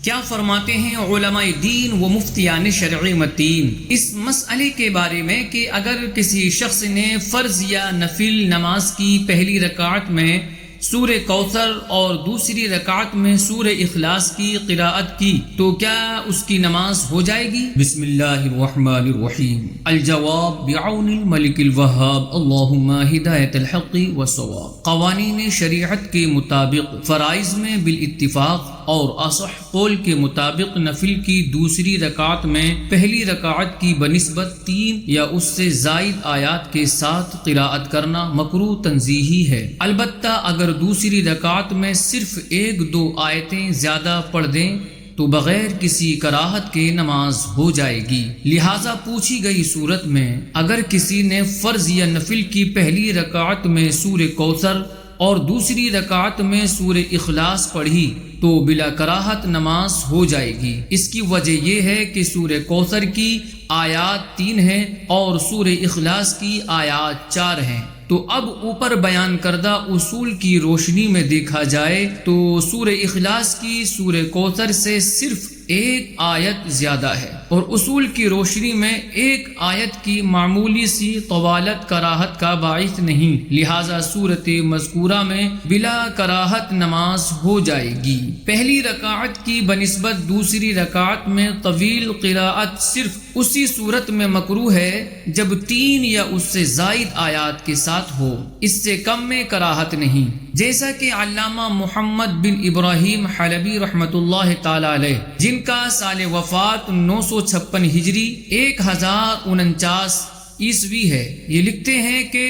کیا فرماتے ہیں علماء دین و مفتیان شرع متین اس مسئلے کے بارے میں کہ اگر کسی شخص نے فرض یا نفل نماز کی پہلی رکعت میں سورہ کوثر اور دوسری رکعت میں سورہ اخلاص کی قراءت کی تو کیا اس کی نماز ہو جائے گی؟ بسم اللہ الرحمن الرحیم۔ الجواب بعون الملک الوہاب اللہم ہدایت الحق والصواب۔ قوانین شریعت کے مطابق فرائض میں بالاتفاق اور اصح قول کے مطابق نفل کی دوسری رکعت میں پہلی رکعت کی بنسبت 3 یا اس سے زائد آیات کے ساتھ قراءت کرنا مکروہ تنزیہی ہے، البتہ اگر دوسری رکعت میں صرف 1-2 آیتیں زیادہ پڑھ دیں تو بغیر کسی کراہت کے نماز ہو جائے گی۔ لہٰذا پوچھی گئی صورت میں اگر کسی نے فرض یا نفل کی پہلی رکعت میں سورہ کوثر اور دوسری رکعت میں سورہ اخلاص پڑھی تو بلا کراہت نماز ہو جائے گی۔ اس کی وجہ یہ ہے کہ سورہ کوثر کی آیات 3 ہیں اور سورہ اخلاص کی آیات 4 ہیں۔ تو اب اوپر بیان کردہ اصول کی روشنی میں دیکھا جائے تو سورہ اخلاص کی سورہ کوثر سے صرف 1 آیت زیادہ ہے، اور اصول کی روشنی میں 1 آیت کی معمولی سی طوالت کراہت کا باعث نہیں، لہذا صورت مذکورہ میں بلا کراہت نماز ہو جائے گی۔ پہلی رکعت کی بنسبت دوسری رکعت میں طویل قراءت صرف اسی صورت میں مکروہ ہے جب 3 یا اس سے زائد آیات کے ساتھ ہو، اس سے کم میں کراہت نہیں، جیسا کہ علامہ محمد بن ابراہیم حلبی رحمۃ اللہ تعالی علیہ جن کا سال وفات 956 ہجری 1049 عیسوی ہے، یہ لکھتے ہیں کہ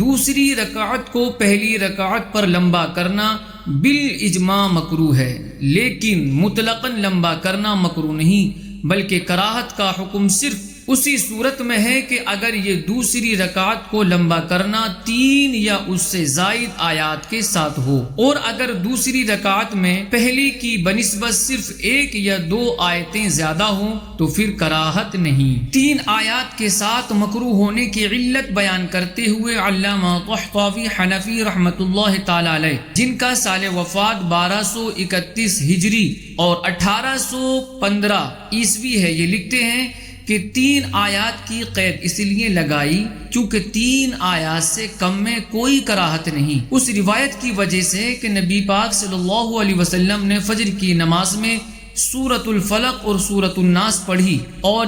دوسری رکعت کو پہلی رکعت پر لمبا کرنا بالاجماع مکروہ ہے، لیکن مطلقاً لمبا کرنا مکروہ نہیں بلکہ کراہت کا حکم صرف اسی صورت میں ہے کہ اگر یہ دوسری رکعت کو لمبا کرنا 3 یا اس سے زائد آیات کے ساتھ ہو، اور اگر دوسری رکعت میں پہلی کی بنسبت صرف 1 یا 2 آیتیں زیادہ ہوں تو پھر کراہت نہیں۔ 3 آیات کے ساتھ مکروہ ہونے کی علت بیان کرتے ہوئے علامہ طحطاوی حنفی رحمۃ اللہ تعالی علیہ جن کا سال وفات 1231 ہجری اور 1815 عیسوی ہے، یہ لکھتے ہیں کہ 3 آیات کی قید اس لیے لگائی چونکہ 3 آیات سے کم میں کوئی کراہت نہیں، اس روایت کی وجہ سے کہ نبی پاک صلی اللہ علیہ وسلم نے فجر کی نماز میں سورۃ الفلق اور سورۃ الناس پڑھی، اور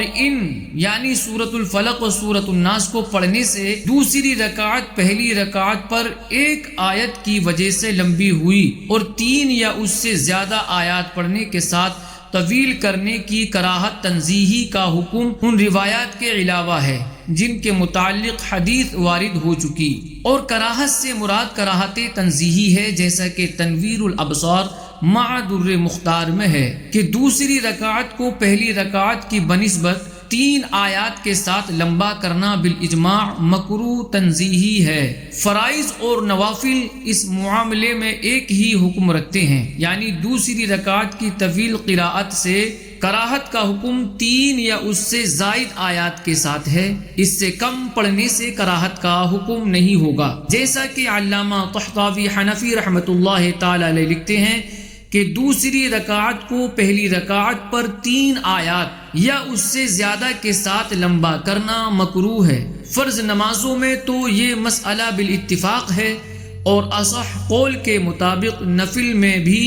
یعنی سورۃ الفلق اور سورۃ الناس کو پڑھنے سے دوسری رکعت پہلی رکعت پر 1 آیت کی وجہ سے لمبی ہوئی، اور 3 یا اس سے زیادہ آیات پڑھنے کے ساتھ طویل کرنے کی کراہت تنزیہی کا حکم ان روایات کے علاوہ ہے جن کے متعلق حدیث وارد ہو چکی، اور کراہت سے مراد کراہت تنزیہی ہے، جیسا کہ تنویر الابصار مع در مختار میں ہے کہ دوسری رکعت کو پہلی رکعت کی بنسبت 3 آیات کے ساتھ لمبا کرنا بالاجماع مکروہ تنزیہی ہے۔ فرائض اور نوافل اس معاملے میں ایک ہی حکم رکھتے ہیں، یعنی دوسری رکعت کی طویل قراءت سے کراہت کا حکم 3 یا اس سے زائد آیات کے ساتھ ہے، اس سے کم پڑھنے سے کراہت کا حکم نہیں ہوگا، جیسا کہ علامہ طحطاوی حنفی رحمۃ اللہ تعالی علیہ لکھتے ہیں کہ دوسری رکعت کو پہلی رکعت پر 3 آیات یا اس سے زیادہ کے ساتھ لمبا کرنا مکروہ ہے۔ فرض نمازوں میں تو یہ مسئلہ بالاتفاق ہے، اور اصح قول کے مطابق نفل میں بھی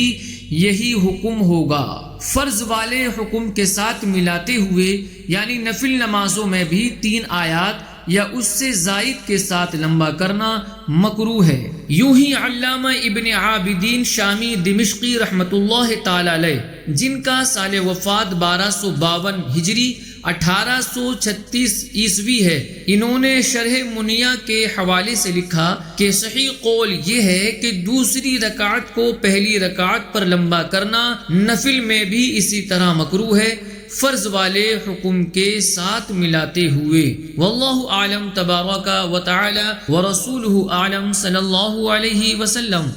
یہی حکم ہوگا۔ فرض والے حکم کے ساتھ ملاتے ہوئے یعنی نفل نمازوں میں بھی 3 آیات یا اس سے زائد کے ساتھ لمبا کرنا مکروہ ہے۔ یوں ہی علامہ ابن عابدین شامی دمشقی رحمۃ اللہ تعالی علیہ جن کا سال وفات 1252 ہجری 1836 عیسوی ہے، انہوں نے شرح منیہ کے حوالے سے لکھا کہ صحیح قول یہ ہے کہ دوسری رکعت کو پہلی رکعت پر لمبا کرنا نفل میں بھی اسی طرح مکروہ ہے، فرض والے حکم کے ساتھ ملاتے ہوئے۔ واللہ اعلم تبارک و تعالی ورسولہ اعلم صلی اللہ علیہ وسلم۔